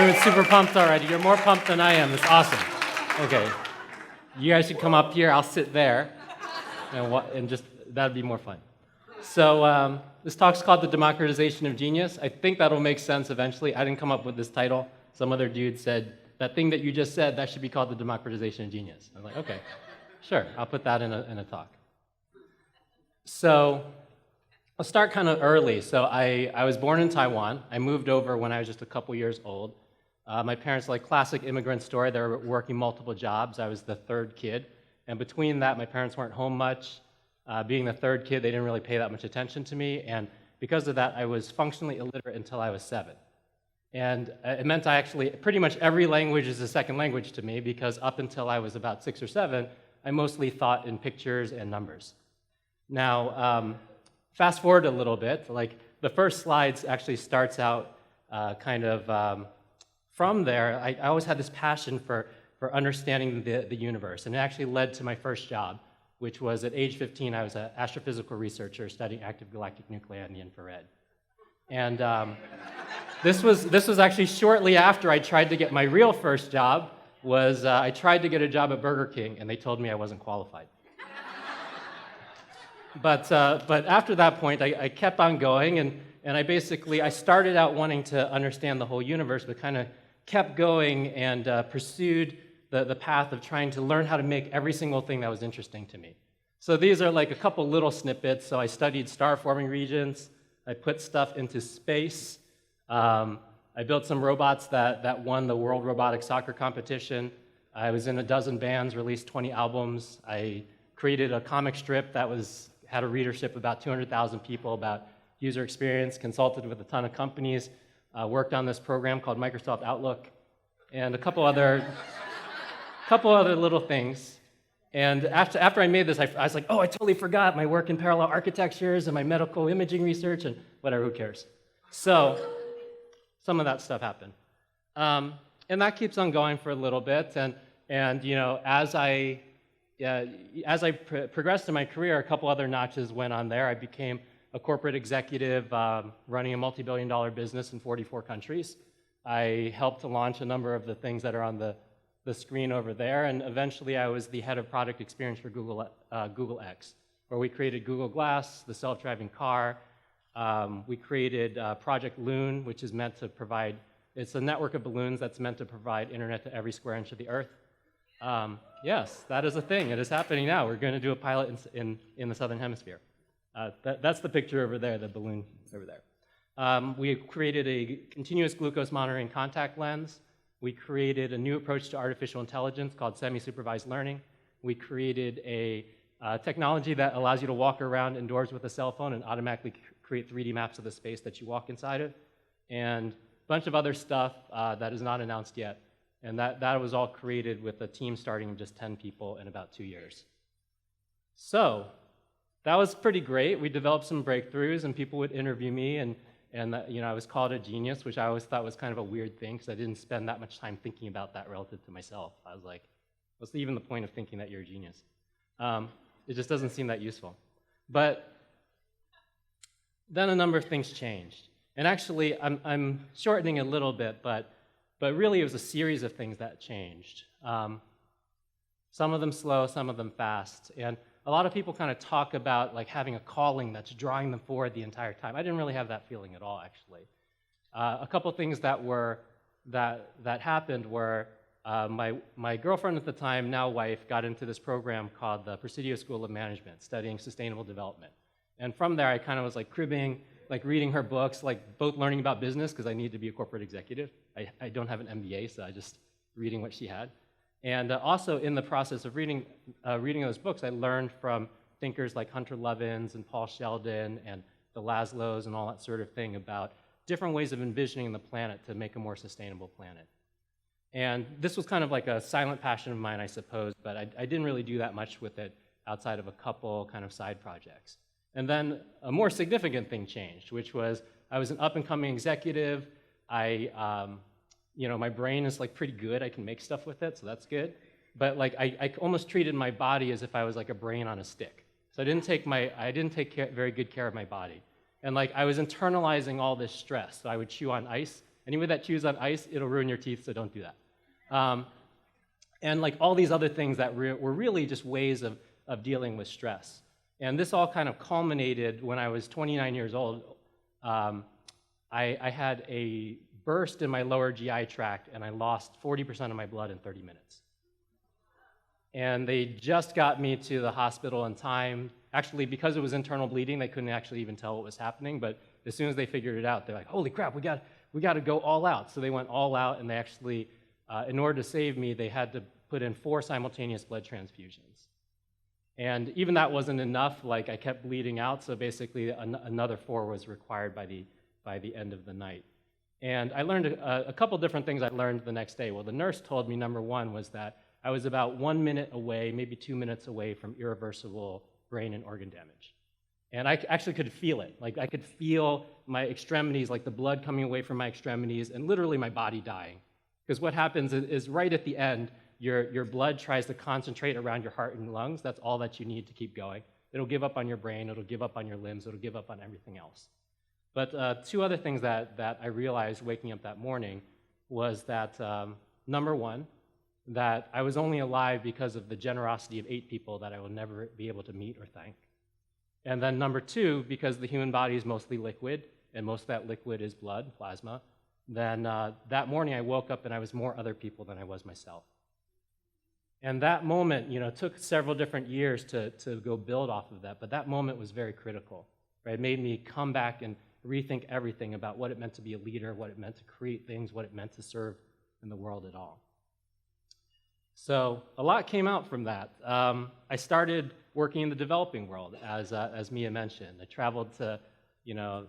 Everyone's super pumped already. You're more pumped than I am. It's awesome. Okay. You guys should come up here. I'll sit there. And just, that'd be more fun. So this talk's called The Democratization of Genius. I think that'll make sense eventually. I didn't come up with this title. Some other dude said, that thing that you just said, that should be called The Democratization of Genius. I was like, okay, sure. I'll put that in a talk. So I'll start kind of early. So I was born in Taiwan. I moved over when I was just a couple years old. My parents, like classic immigrant story, they were working multiple jobs. I was the third kid. And between that, my parents weren't home much. Being the third kid, they didn't really pay that much attention to me. And because of that, I was functionally illiterate until I was 7. And it meant I actually, pretty much every language is a second language to me, because up until I was about 6 or 7, I mostly thought in pictures and numbers. Now, fast forward a little bit, like the first slides actually starts out from there. I always had this passion for understanding the universe, and it actually led to my first job, which was at age 15. I was an astrophysical researcher studying active galactic nuclei in the infrared. And this was actually shortly after I tried to get my real first job. I tried to get a job at Burger King, and they told me I wasn't qualified. But after that point, I kept on going, and I started out wanting to understand the whole universe, but kind of kept going and pursued the path of trying to learn how to make every single thing that was interesting to me. So these are like a couple little snippets. So I studied star-forming regions. I put stuff into space. I built some robots that won the World Robotic Soccer Competition. I was in a dozen bands, released 20 albums. I created a comic strip that had a readership of about 200,000 people about user experience, consulted with a ton of companies, worked on this program called Microsoft Outlook, and a couple other little things. And after I made this, I was like, oh, I totally forgot my work in parallel architectures and my medical imaging research and whatever, who cares? So some of that stuff happened. And that keeps on going for a little bit. And you know, as I progressed in my career, a couple other notches went on there. I became a corporate executive running a multi-billion-dollar business in 44 countries. I helped to launch a number of the things that are on the screen over there, and eventually I was the head of product experience for Google X, where we created Google Glass, the self-driving car. We created Project Loon, which is meant to provide, it's a network of balloons that's meant to provide internet to every square inch of the earth. Yes, that is a thing. It is happening now. We're going to do a pilot in the Southern Hemisphere. That's the picture over there, the balloon over there. We created a continuous glucose monitoring contact lens. We created a new approach to artificial intelligence called semi-supervised learning. We created a technology that allows you to walk around indoors with a cell phone and automatically create 3D maps of the space that you walk inside of, and a bunch of other stuff that is not announced yet. And that was all created with a team starting with just 10 people in about 2 years. So that was pretty great. We developed some breakthroughs, and people would interview me, and you know, I was called a genius, which I always thought was kind of a weird thing, because I didn't spend that much time thinking about that relative to myself. I was like, what's even the point of thinking that you're a genius? It just doesn't seem that useful. But then a number of things changed. And actually, I'm shortening a little bit, but really it was a series of things that changed. Some of them slow, some of them fast. And a lot of people kind of talk about like having a calling that's drawing them forward the entire time. I didn't really have that feeling at all, actually. A couple things that happened were my girlfriend at the time, now wife, got into this program called the Presidio School of Management, studying sustainable development. And from there, I kind of was like cribbing, like reading her books, like both learning about business, because I need to be a corporate executive. I don't have an MBA, so I just reading what she had. And also in the process of reading those books, I learned from thinkers like Hunter Levins and Paul Sheldon and the Laszlo's and all that sort of thing about different ways of envisioning the planet to make a more sustainable planet. And this was kind of like a silent passion of mine, I suppose, but I didn't really do that much with it outside of a couple kind of side projects. And then a more significant thing changed, which was I was an up-and-coming executive. You know, my brain is like pretty good. I can make stuff with it, so that's good. But like I almost treated my body as if I was like a brain on a stick. So I didn't take very good care of my body. And like I was internalizing all this stress. So I would chew on ice, Anybody that chews on ice, it'll ruin your teeth, so don't do that. And like all these other things that were really just ways of dealing with stress. And this all kind of culminated when I was 29 years old. I had a burst in my lower GI tract, and I lost 40% of my blood in 30 minutes. And they just got me to the hospital in time. Actually, because it was internal bleeding, they couldn't actually even tell what was happening, but as soon as they figured it out, they're like, holy crap, we got to go all out. So they went all out, and they actually, in order to save me, they had to put in 4 simultaneous blood transfusions. And even that wasn't enough. Like, I kept bleeding out, so basically another 4 was required by the end of the night. And I learned a couple different things I learned the next day. Well, the nurse told me, number one, was that I was about 1 minute away, maybe 2 minutes away from irreversible brain and organ damage. And I actually could feel it. Like, I could feel my extremities, like the blood coming away from my extremities, and literally my body dying. Because what happens is right at the end, your blood tries to concentrate around your heart and lungs. That's all that you need to keep going. It'll give up on your brain, it'll give up on your limbs, it'll give up on everything else. But 2 other things that I realized waking up that morning was that, number one, that I was only alive because of the generosity of 8 people that I will never be able to meet or thank. And then number 2, because the human body is mostly liquid, and most of that liquid is blood, plasma, then that morning I woke up and I was more other people than I was myself. And that moment, took several different years to go build off of that, but that moment was very critical. Right? It made me come back and rethink everything about what it meant to be a leader, what it meant to create things, what it meant to serve in the world at all. So a lot came out from that. I started working in the developing world, as Mia mentioned. I traveled to, a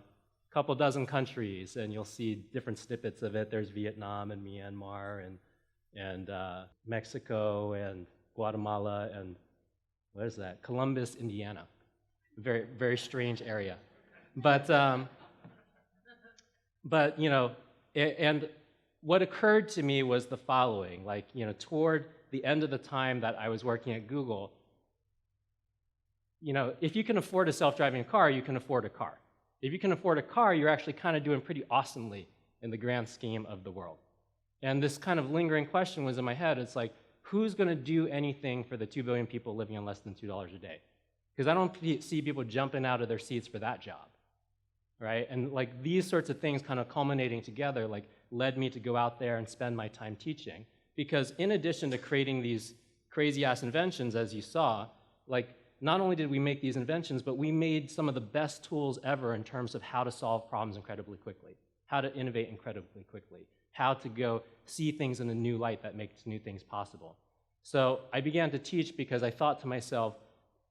couple dozen countries, and you'll see different snippets of it. There's Vietnam and Myanmar and Mexico and Guatemala and what is that? Columbus, Indiana. Very, very strange area. But and what occurred to me was the following, toward the end of the time that I was working at Google, if you can afford a self-driving car, you can afford a car. If you can afford a car, you're actually kind of doing pretty awesomely in the grand scheme of the world. And this kind of lingering question was in my head. It's like, who's going to do anything for the 2 billion people living on less than $2 a day? Because I don't see people jumping out of their seats for that job, right? And these sorts of things kind of culminating together led me to go out there and spend my time teaching. Because in addition to creating these crazy-ass inventions, as you saw, not only did we make these inventions, but we made some of the best tools ever in terms of how to solve problems incredibly quickly, how to innovate incredibly quickly, how to go see things in a new light that makes new things possible. So I began to teach because I thought to myself,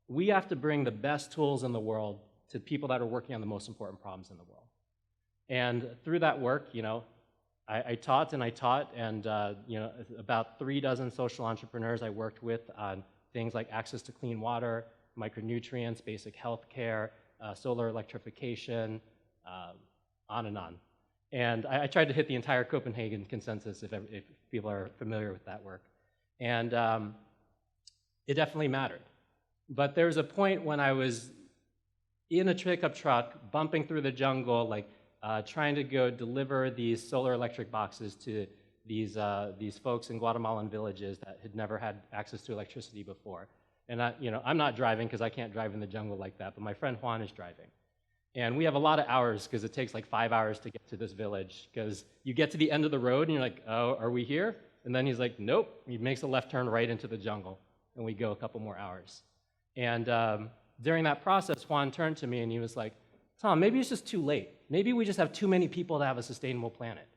we have to bring the best tools in the world to people that are working on the most important problems in the world. And through that work, I taught, and about 3 dozen social entrepreneurs I worked with on things like access to clean water, micronutrients, basic health care, solar electrification, on and on. And I tried to hit the entire Copenhagen consensus if people are familiar with that work. And it definitely mattered. But there was a point when I was in a pickup truck, bumping through the jungle, trying to go deliver these solar electric boxes to these folks in Guatemalan villages that had never had access to electricity before. And I'm not driving because I can't drive in the jungle like that, but my friend Juan is driving. And we have a lot of hours because it takes 5 hours to get to this village, because you get to the end of the road and you're like, oh, are we here? And then he's like, nope. He makes a left turn right into the jungle, and we go a couple more hours. And during that process, Juan turned to me and he was like, Tom, maybe it's just too late. Maybe we just have too many people to have a sustainable planet.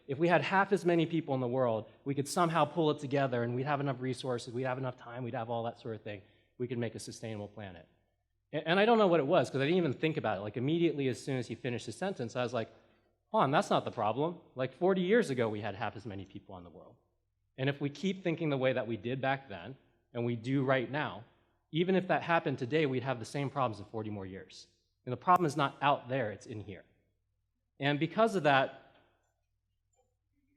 If we had half as many people in the world, we could somehow pull it together and we'd have enough resources, we'd have enough time, we'd have all that sort of thing. We could make a sustainable planet. And I don't know what it was, because I didn't even think about it. Immediately as soon as he finished his sentence, I was like, Juan, that's not the problem. 40 years ago, we had half as many people in the world. And if we keep thinking the way that we did back then, and we do right now, even if that happened today, we'd have the same problems in 40 more years. And the problem is not out there, it's in here. And because of that,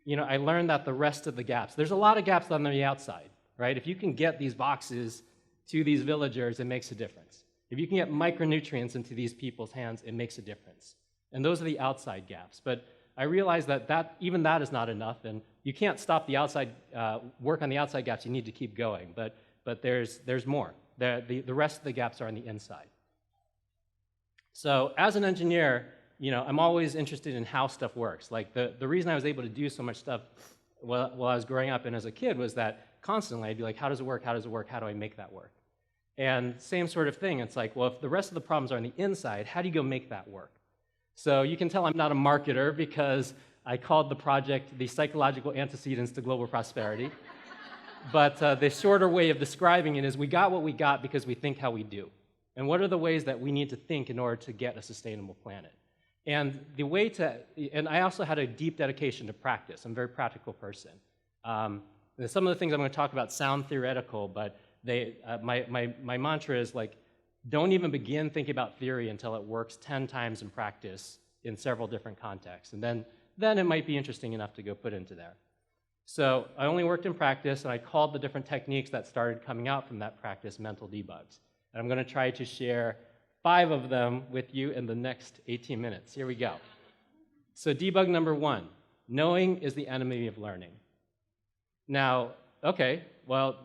I learned that the rest of the gaps, there's a lot of gaps on the outside, right? If you can get these boxes to these villagers, it makes a difference. If you can get micronutrients into these people's hands, it makes a difference. And those are the outside gaps. But I realized that even that is not enough, and you can't stop the outside work on the outside gaps. You need to keep going, but there's more. The rest of the gaps are on the inside. So as an engineer, I'm always interested in how stuff works. Like the reason I was able to do so much stuff while I was growing up and as a kid was that constantly I'd be like, how does it work? How does it work? How do I make that work? And same sort of thing. It's like, well, if the rest of the problems are on the inside, how do you go make that work? So you can tell I'm not a marketer because I called the project the psychological antecedents to global prosperity. But the shorter way of describing it is we got what we got because we think how we do. And what are the ways that we need to think in order to get a sustainable planet? And the way to, and I also had a deep dedication to practice. I'm a very practical person. Some of the things I'm going to talk about sound theoretical, but my mantra is like, don't even begin thinking about theory until it works 10 times in practice in several different contexts. And then it might be interesting enough to go put into there. So I only worked in practice, and I called the different techniques that started coming out from that practice mental debugs. And I'm going to try to share 5 of them with you in the next 18 minutes. Here we go. So debug number 1, knowing is the enemy of learning. Now, okay, well,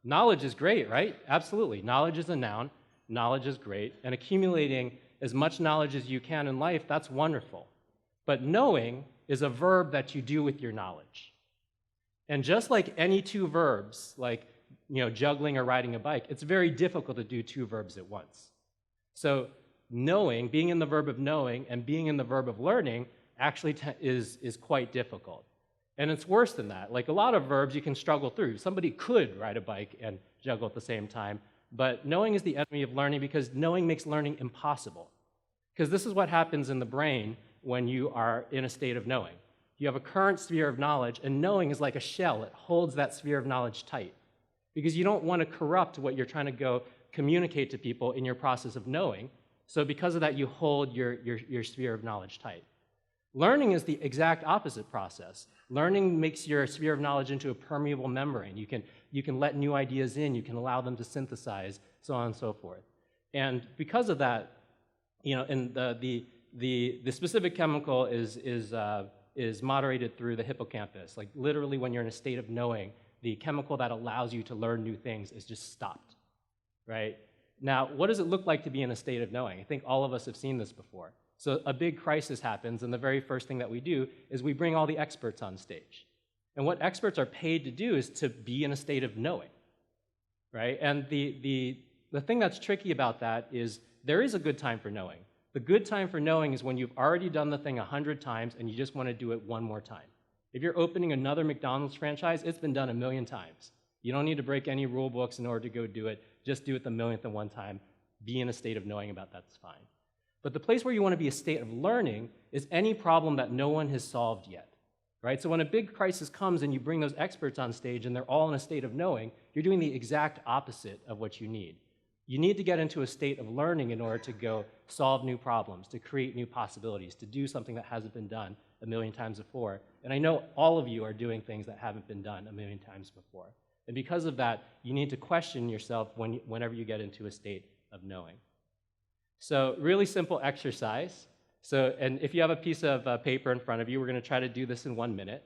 knowledge is great, right? Absolutely. Knowledge is a noun. Knowledge is great. And accumulating as much knowledge as you can in life, that's wonderful. But knowing is a verb that you do with your knowledge. And just like any 2 verbs, like juggling or riding a bike, it's very difficult to do 2 verbs at once. So knowing, being in the verb of knowing and being in the verb of learning actually is quite difficult. And it's worse than that. Like a lot of verbs you can struggle through. Somebody could ride a bike and juggle at the same time, but knowing is the enemy of learning because knowing makes learning impossible. Because this is what happens in the brain when you are in a state of knowing. You have a current sphere of knowledge, and knowing is like a shell. It holds that sphere of knowledge tight. Because you don't want to corrupt what you're trying to go communicate to people in your process of knowing. So because of that, you hold your sphere of knowledge tight. Learning is the exact opposite process. Learning makes your sphere of knowledge into a permeable membrane. You can let new ideas in. You can allow them to synthesize, so on and so forth. And because of that, and the specific chemical is moderated through the hippocampus. Like literally, when you're in a state of knowing, the chemical that allows you to learn new things is just stopped, right? Now, what does it look like to be in a state of knowing? I think all of us have seen this before. So a big crisis happens, and the very first thing that we do is we bring all the experts on stage. And what experts are paid to do is to be in a state of knowing, right? And the thing that's tricky about that is there is a good time for knowing. The good time for knowing is when you've already done the thing 100 times and you just want to do it one more time. If you're opening another McDonald's franchise, it's been done 1,000,000 times. You don't need to break any rule books in order to go do it. Just do it the 1,000,000th and one time. Be in a state of knowing about that's fine. But the place where you want to be a state of learning is any problem that no one has solved yet, right? So when a big crisis comes and you bring those experts on stage and they're all in a state of knowing, you're doing the exact opposite of what you need. You need to get into a state of learning in order to go solve new problems, to create new possibilities, to do something that hasn't been done 1,000,000 times before. And I know all of you are doing things that haven't been done 1,000,000 times before. And because of that, you need to question yourself whenever you get into a state of knowing. So really simple exercise. And if you have a piece of paper in front of you, we're going to try to do this in 1 minute.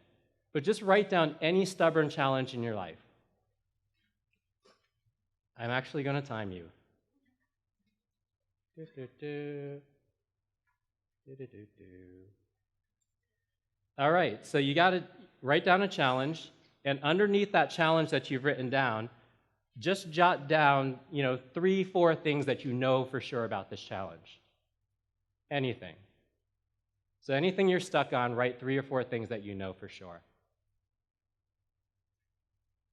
But just write down any stubborn challenge in your life. I'm actually going to time you. All right, so you got to write down a challenge, and underneath that challenge that you've written down, just jot down, 3, 4 things that you know for sure about this challenge. Anything. So anything you're stuck on, write 3 or 4 things that you know for sure.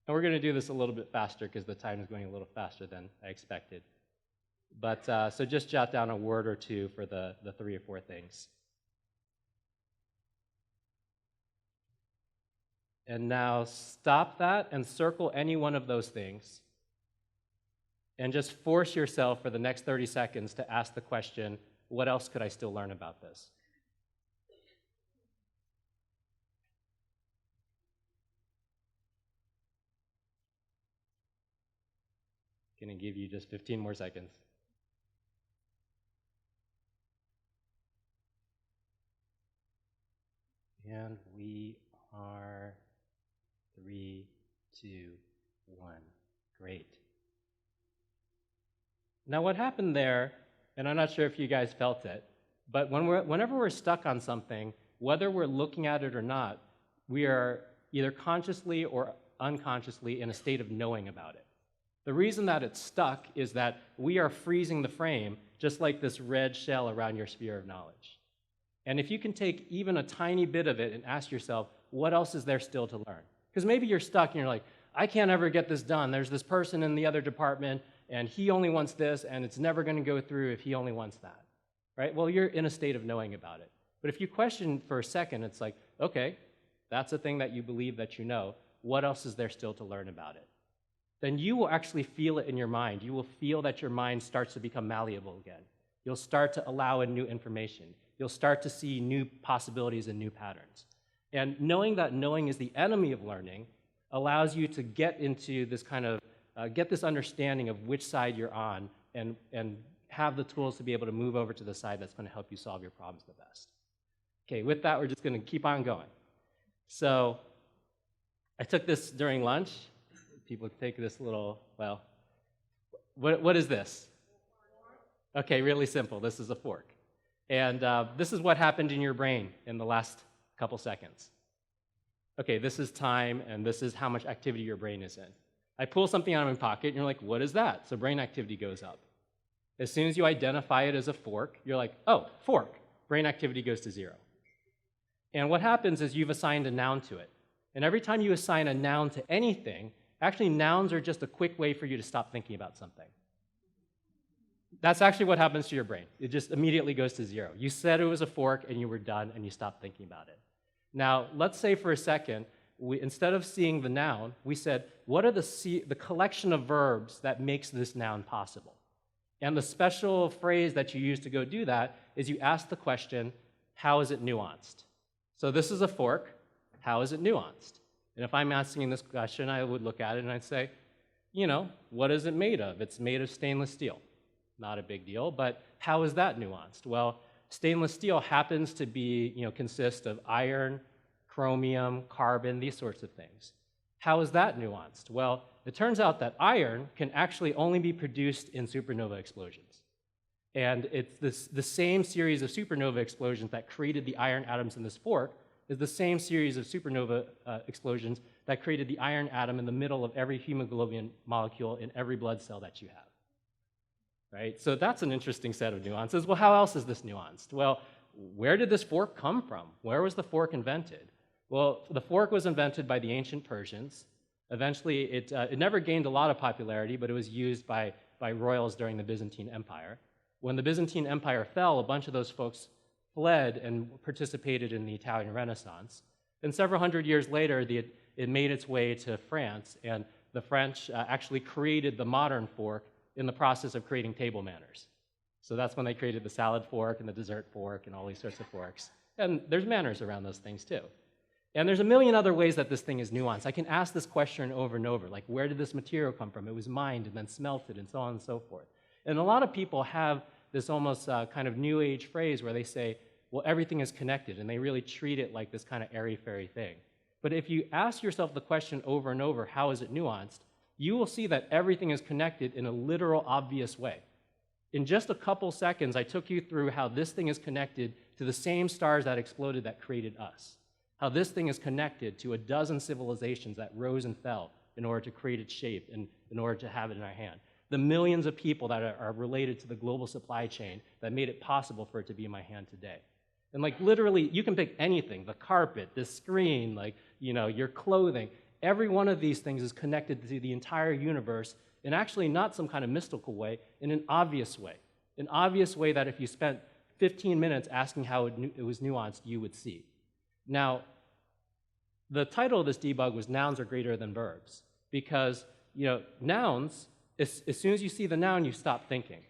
And we're going to do this a little bit faster because the time is going a little faster than I expected. But so just jot down a word or 2 for the 3 or 4 things. And now stop that and circle any one of those things. And just force yourself for the next 30 seconds to ask the question, what else could I still learn about this? Going to give you just 15 more seconds. And we are 3, 2, 1. Great. Now what happened there, and I'm not sure if you guys felt it, but whenever we're stuck on something, whether we're looking at it or not, we are either consciously or unconsciously in a state of knowing about it. The reason that it's stuck is that we are freezing the frame, just like this red shell around your sphere of knowledge. And if you can take even a tiny bit of it and ask yourself, what else is there still to learn? Because maybe you're stuck and you're like, I can't ever get this done. There's this person in the other department, and he only wants this, and it's never going to go through if he only wants that. Right? Well, you're in a state of knowing about it. But if you question for a second, it's like, okay, that's a thing that you believe that you know. What else is there still to learn about it? Then you will actually feel it in your mind. You will feel that your mind starts to become malleable again. You'll start to allow in new information. You'll start to see new possibilities and new patterns. And knowing that knowing is the enemy of learning allows you to get into this kind of, get this understanding of which side you're on and have the tools to be able to move over to the side that's going to help you solve your problems the best. Okay, with that, we're just going to keep on going. So I took this during lunch. People take this little, well, what is this? Okay, really simple. This is a fork. And this is what happened in your brain in the last couple seconds. Okay, this is time, and this is how much activity your brain is in. I pull something out of my pocket, and you're like, what is that? So brain activity goes up. As soon as you identify it as a fork, you're like, oh, fork. Brain activity goes to 0. And what happens is you've assigned a noun to it. And every time you assign a noun to anything, actually nouns are just a quick way for you to stop thinking about something. That's actually what happens to your brain. It just immediately goes to 0. You said it was a fork, and you were done, and you stopped thinking about it. Now, let's say for a second, instead of seeing the noun, we said, what are the collection of verbs that makes this noun possible? And the special phrase that you use to go do that is you ask the question, how is it nuanced? So this is a fork. How is it nuanced? And if I'm asking this question, I would look at it and I'd say, you know, what is it made of? It's made of stainless steel. Not a big deal, but how is that nuanced? Well, stainless steel happens to be, consist of iron, chromium, carbon, these sorts of things. How is that nuanced? Well, it turns out that iron can actually only be produced in supernova explosions. And it's the same series of supernova explosions that created the iron atoms in this fork is the same series of supernova explosions that created the iron atom in the middle of every hemoglobin molecule in every blood cell that you have. Right? So that's an interesting set of nuances. Well, how else is this nuanced? Well, where did this fork come from? Where was the fork invented? Well, the fork was invented by the ancient Persians. Eventually, it never gained a lot of popularity, but it was used by royals during the Byzantine Empire. When the Byzantine Empire fell, a bunch of those folks fled and participated in the Italian Renaissance. And several hundred years later, it made its way to France, and the French actually created the modern fork in the process of creating table manners. So that's when they created the salad fork and the dessert fork and all these sorts of forks. And there's manners around those things too. And there's a million other ways that this thing is nuanced. I can ask this question over and over, like where did this material come from? It was mined and then smelted and so on and so forth. And a lot of people have this almost kind of new age phrase where they say, well, everything is connected, and they really treat it like this kind of airy-fairy thing. But if you ask yourself the question over and over, how is it nuanced, you will see that everything is connected in a literal, obvious way. In just a couple seconds, I took you through how this thing is connected to the same stars that exploded that created us. How this thing is connected to a dozen civilizations that rose and fell in order to create its shape and in order to have it in our hand. The millions of people that are related to the global supply chain that made it possible for it to be in my hand today. And like literally, you can pick anything, the carpet, the screen, like, your clothing. Every one of these things is connected to the entire universe in actually not some kind of mystical way, in an obvious way. An obvious way that if you spent 15 minutes asking how it was nuanced, you would see. Now, the title of this debug was Nouns Are Greater Than Verbs, because nouns, as soon as you see the noun, you stop thinking.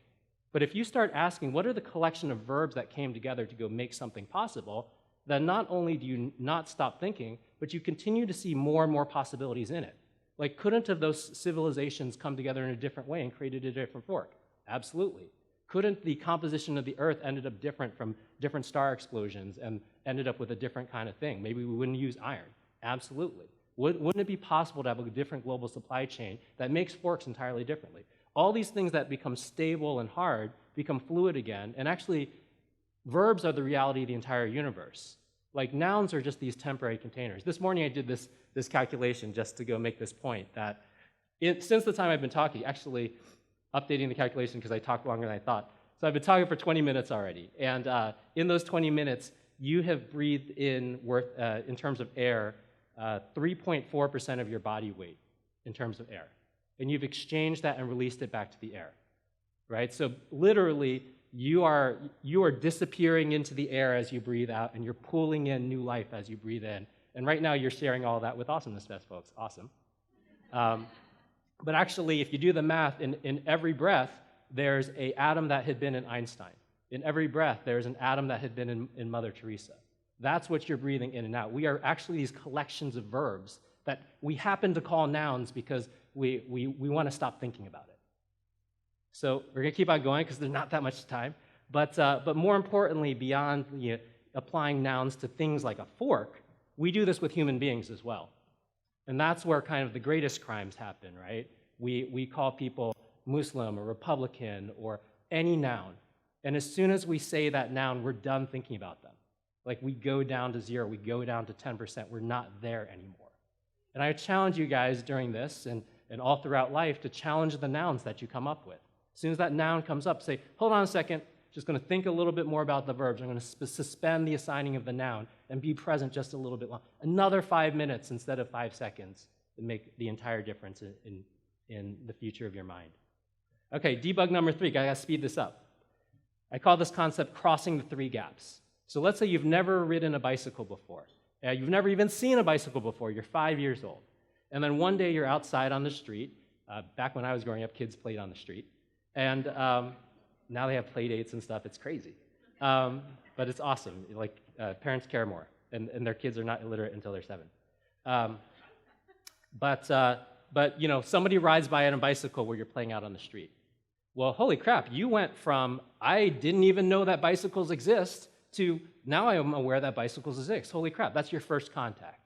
But if you start asking, what are the collection of verbs that came together to go make something possible, then not only do you not stop thinking, but you continue to see more and more possibilities in it. Like, couldn't have those civilizations come together in a different way and created a different fork? Absolutely. Couldn't the composition of the Earth ended up different from different star explosions, and ended up with a different kind of thing. Maybe we wouldn't use iron. Absolutely. Wouldn't it be possible to have a different global supply chain that makes forks entirely differently? All these things that become stable and hard become fluid again, and actually, verbs are the reality of the entire universe. Like, nouns are just these temporary containers. This morning I did this calculation just to go make this point, that since the time I've been talking, actually updating the calculation because I talked longer than I thought. So I've been talking for 20 minutes already, and in those 20 minutes, you have breathed in terms of air, 3.4% of your body weight in terms of air. And you've exchanged that and released it back to the air, right? So literally, you are disappearing into the air as you breathe out, and you're pulling in new life as you breathe in. And right now, you're sharing all that with Awesomeness Fest, folks. Awesome. But actually, if you do the math, in every breath, there's an atom that had been in Einstein. In every breath, there's an atom that had been in Mother Teresa. That's what you're breathing in and out. We are actually these collections of verbs that we happen to call nouns because we want to stop thinking about it. So we're going to keep on going because there's not that much time. But more importantly, beyond applying nouns to things like a fork, we do this with human beings as well. And that's where kind of the greatest crimes happen, right? We call people Muslim or Republican or any noun. And as soon as we say that noun, we're done thinking about them. Like, we go down to 0, we go down to 10%, we're not there anymore. And I challenge you guys during this and all throughout life to challenge the nouns that you come up with. As soon as that noun comes up, say, hold on a second, just going to think a little bit more about the verbs. I'm going to suspend the assigning of the noun and be present just a little bit longer. Another 5 minutes instead of 5 seconds to make the entire difference in the future of your mind. Okay, debug number 3, I got to speed this up. I call this concept crossing the 3 gaps. So let's say you've never ridden a bicycle before. You've never even seen a bicycle before. You're 5 years old. And then one day you're outside on the street. Back when I was growing up, kids played on the street. And now they have play dates and stuff. It's crazy. But it's awesome. Like, parents care more. And their kids are not illiterate until they're 7. But somebody rides by on a bicycle where you're playing out on the street. Well, holy crap, you went from, I didn't even know that bicycles exist, to now I am aware that bicycles exist. Holy crap, that's your first contact.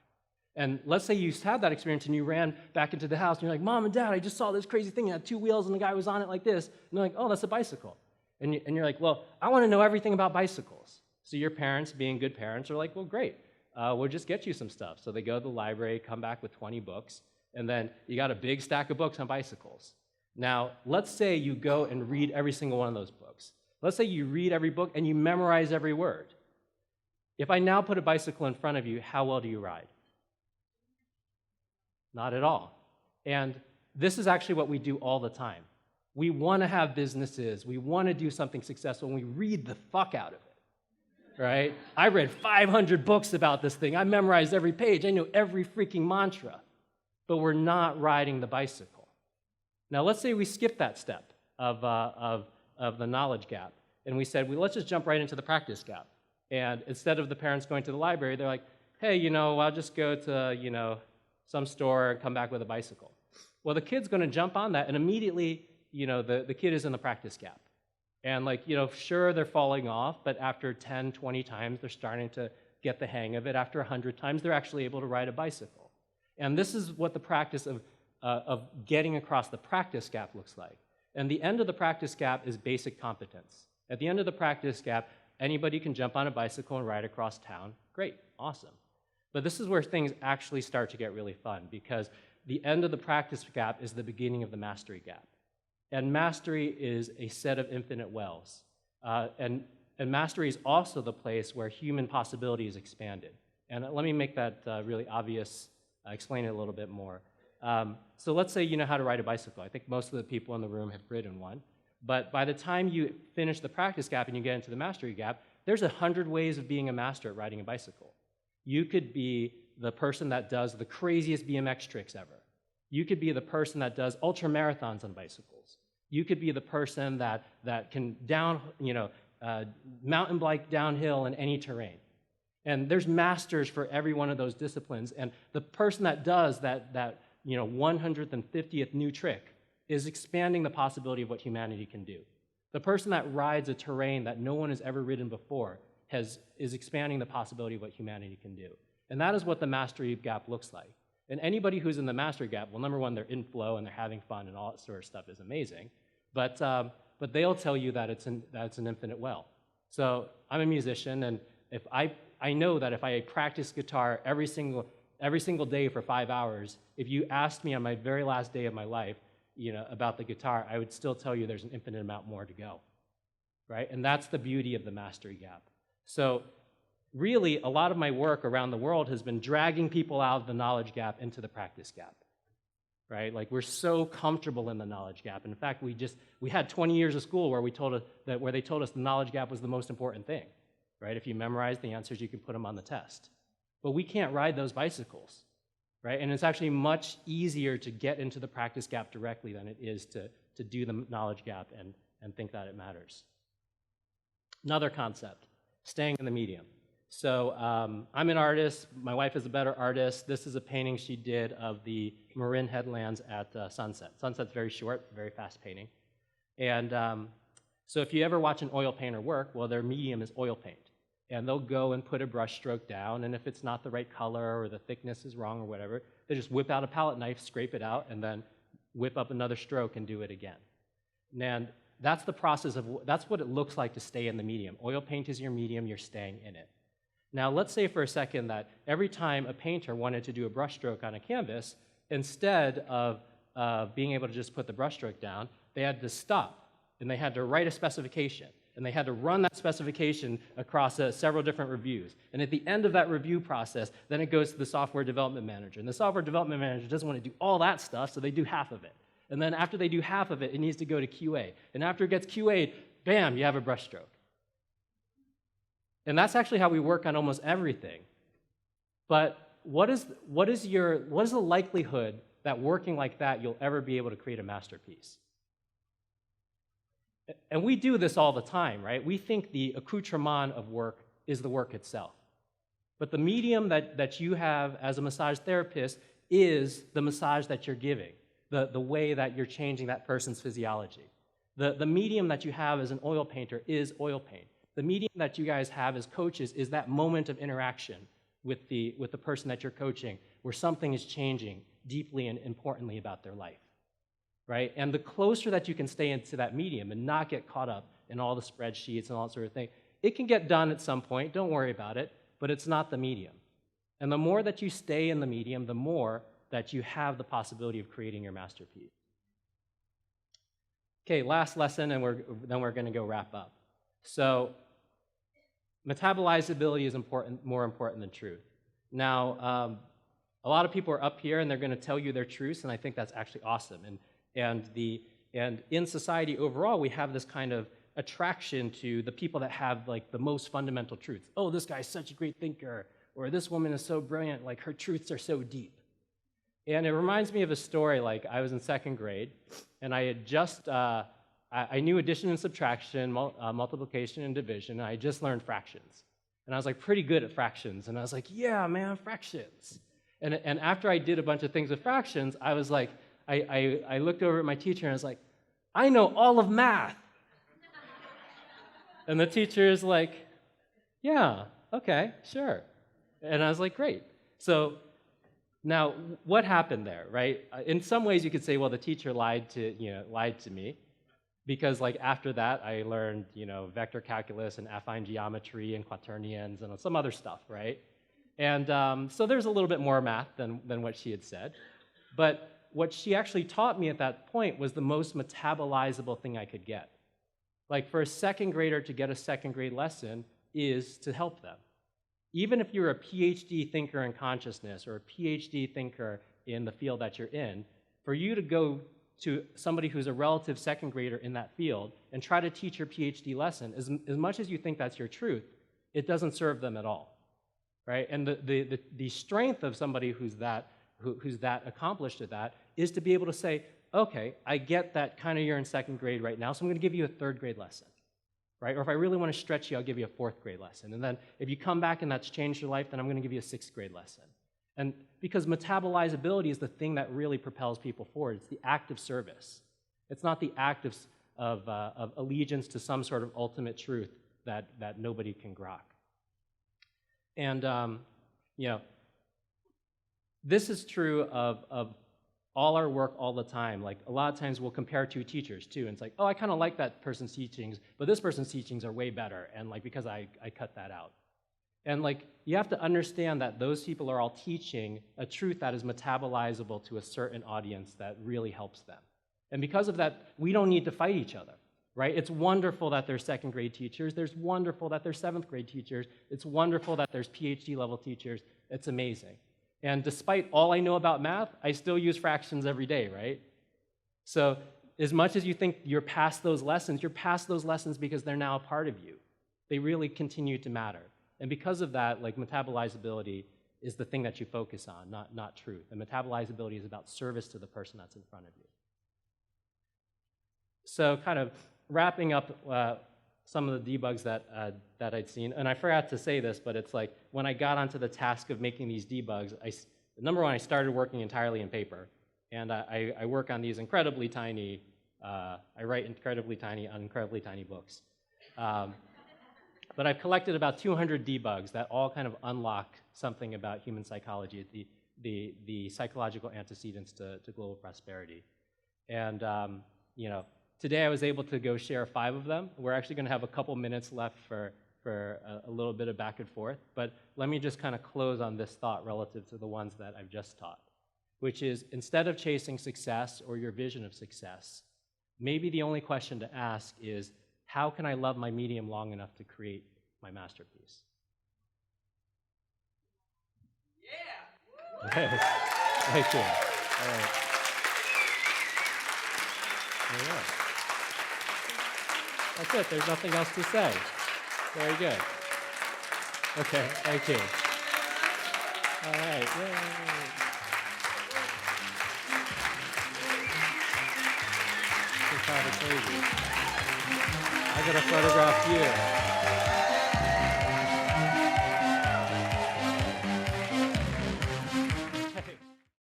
And let's say you had that experience and you ran back into the house and you're like, Mom and Dad, I just saw this crazy thing. It had 2 wheels and the guy was on it like this. And they're like, oh, that's a bicycle. And you're like, well, I want to know everything about bicycles. So your parents, being good parents, are like, well, great. We'll just get you some stuff. So they go to the library, come back with 20 books, and then you got a big stack of books on bicycles. Now, let's say you go and read every single one of those books. Let's say you read every book and you memorize every word. If I now put a bicycle in front of you, how well do you ride? Not at all. And this is actually what we do all the time. We want to have businesses. We want to do something successful, and we read the fuck out of it, right? I read 500 books about this thing. I memorized every page. I knew every freaking mantra. But we're not riding the bicycle. Now, let's say we skip that step of the knowledge gap, and we said, well, let's just jump right into the practice gap. And instead of the parents going to the library, they're like, hey, I'll just go to, some store and come back with a bicycle. Well, the kid's going to jump on that, and immediately, the kid is in the practice gap. And, sure, they're falling off, but after 10, 20 times, they're starting to get the hang of it. After 100 times, they're actually able to ride a bicycle. And this is what the practice of getting across the practice gap looks like. And the end of the practice gap is basic competence. At the end of the practice gap, anybody can jump on a bicycle and ride across town. Great, awesome. But this is where things actually start to get really fun, because the end of the practice gap is the beginning of the mastery gap. And mastery is a set of infinite wells. And mastery is also the place where human possibility is expanded. And let me make that really obvious, explain it a little bit more. So let's say you know how to ride a bicycle. I think most of the people in the room have ridden one. But by the time you finish the practice gap and you get into the mastery gap, there's 100 ways of being a master at riding a bicycle. You could be the person that does the craziest BMX tricks ever. You could be the person that does ultra marathons on bicycles. You could be the person that can mountain bike downhill in any terrain. And there's masters for every one of those disciplines. And the person that does that 150th new trick is expanding the possibility of what humanity can do. The person that rides a terrain that no one has ever ridden before is expanding the possibility of what humanity can do. And that is what the mastery gap looks like. And anybody who's in the mastery gap, well, number one, they're in flow and they're having fun and all that sort of stuff is amazing. But they'll tell you that it's an infinite well. So I'm a musician, and if I know that if I practice guitar every single day for 5 hours, if you asked me on my very last day of my life, about the guitar, I would still tell you there's an infinite amount more to go, right? And that's the beauty of the mastery gap. So really, a lot of my work around the world has been dragging people out of the knowledge gap into the practice gap, right? Like, we're so comfortable in the knowledge gap. And in fact, we had 20 years of school where they told us the knowledge gap was the most important thing, right? If you memorize the answers, you can put them on the test. But we can't ride those bicycles, right? And it's actually much easier to get into the practice gap directly than it is to do the knowledge gap and think that it matters. Another concept, staying in the medium. So I'm an artist. My wife is a better artist. This is a painting she did of the Marin headlands at sunset. Sunset's very short, very fast painting. And so if you ever watch an oil painter work, well, their medium is oil paint. And they'll go and put a brush stroke down, and if it's not the right color or the thickness is wrong or whatever, they just whip out a palette knife, scrape it out, and then whip up another stroke and do it again. And that's the process that's what it looks like to stay in the medium. Oil paint is your medium, you're staying in it. Now, let's say for a second that every time a painter wanted to do a brushstroke on a canvas, instead of being able to just put the brushstroke down, they had to stop, and they had to write a specification, and they had to run that specification across several different reviews. And at the end of that review process, then it goes to the software development manager. And the software development manager doesn't want to do all that stuff, so they do half of it. And then after they do half of it, it needs to go to QA. And after it gets QA'd, bam, you have a brushstroke. And that's actually how we work on almost everything. But what is the likelihood that working like that you'll ever be able to create a masterpiece? And we do this all the time, right? We think the accoutrement of work is the work itself. But the medium that you have as a massage therapist is the massage that you're giving, the way that you're changing that person's physiology. The medium that you have as an oil painter is oil paint. The medium that you guys have as coaches is that moment of interaction with the person that you're coaching where something is changing deeply and importantly about their life, right? And the closer that you can stay into that medium and not get caught up in all the spreadsheets and all that sort of thing, it can get done at some point, don't worry about it, but it's not the medium. And the more that you stay in the medium, the more that you have the possibility of creating your masterpiece. Okay, last lesson, and then we're going to go wrap up. So, metabolizability is more important than truth. Now, a lot of people are up here and they're going to tell you their truths, and I think that's actually awesome. And in society overall, we have this kind of attraction to the people that have like the most fundamental truths. Oh, this guy's such a great thinker, or this woman is so brilliant, like her truths are so deep. And it reminds me of a story. Like, I was in second grade, and I had just I knew addition and subtraction, multiplication and division, and I just learned fractions. And I was like pretty good at fractions, and I was like, yeah, man, fractions. And after I did a bunch of things with fractions, I was like, I looked over at my teacher and I was like, I know all of math. And the teacher is like, yeah, okay, sure. And I was like, great. So now, what happened there, right? In some ways, you could say, well, the teacher lied to me. Because like after that, I learned vector calculus and affine geometry and quaternions and some other stuff, right? And so there's a little bit more math than what she had said. But what she actually taught me at that point was the most metabolizable thing I could get. Like, for a second grader to get a second grade lesson is to help them. Even if you're a PhD thinker in consciousness or a PhD thinker in the field that you're in, for you to go to somebody who's a relative second grader in that field and try to teach your PhD lesson, as much as you think that's your truth, it doesn't serve them at all, right? And the strength of somebody who's that accomplished at that is to be able to say, okay, I get that kind of you're in second grade right now, so I'm going to give you a third grade lesson, right? Or if I really want to stretch you, I'll give you a fourth grade lesson. And then if you come back and that's changed your life, then I'm going to give you a sixth grade lesson. And because metabolizability is the thing that really propels people forward. It's the act of service. It's not the act of allegiance to some sort of ultimate truth that nobody can grok. And you know, this is true of all our work all the time. Like a lot of times we'll compare two teachers too, and it's like, oh, I kind of like that person's teachings, but this person's teachings are way better, and like because I cut that out. And like you have to understand that those people are all teaching a truth that is metabolizable to a certain audience that really helps them. And because of that, we don't need to fight each other, right? It's wonderful that there's second grade teachers. There's wonderful that there's seventh grade teachers. It's wonderful that there's PhD level teachers. It's amazing. And despite all I know about math, I still use fractions every day, right? So as much as you think you're past those lessons because they're now a part of you. They really continue to matter. And because of that, like metabolizability is the thing that you focus on, not truth. And metabolizability is about service to the person that's in front of you. So kind of wrapping up some of the debugs that I'd seen, and I forgot to say this, but it's like when I got onto the task of making these debugs, number one, I started working entirely in paper, and I work on these incredibly tiny, I write incredibly tiny on incredibly tiny books. But I've collected about 200 debugs that all kind of unlock something about human psychology, the psychological antecedents to global prosperity. And you know, today I was able to go share 5 of them. We're actually going to have a couple minutes left for a little bit of back and forth, but let me just kind of close on this thought relative to the ones that I've just taught, which is instead of chasing success or your vision of success, maybe the only question to ask is, how can I love my medium long enough to create my masterpiece? Yeah! Thank you. All right. All right. That's it. There's nothing else to say. Very good. Okay, thank you. All right. Yay. It's kind of crazy. I gotta photograph you.